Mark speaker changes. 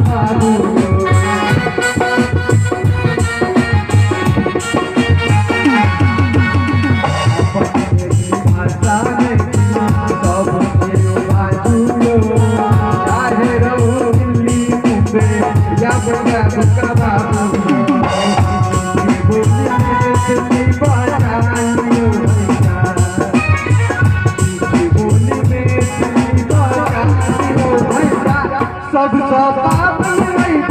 Speaker 1: बाबू भाषा में सब बाजू चाहे रहो दिल्ली मुंबई या पंजाब का बाबू सब सब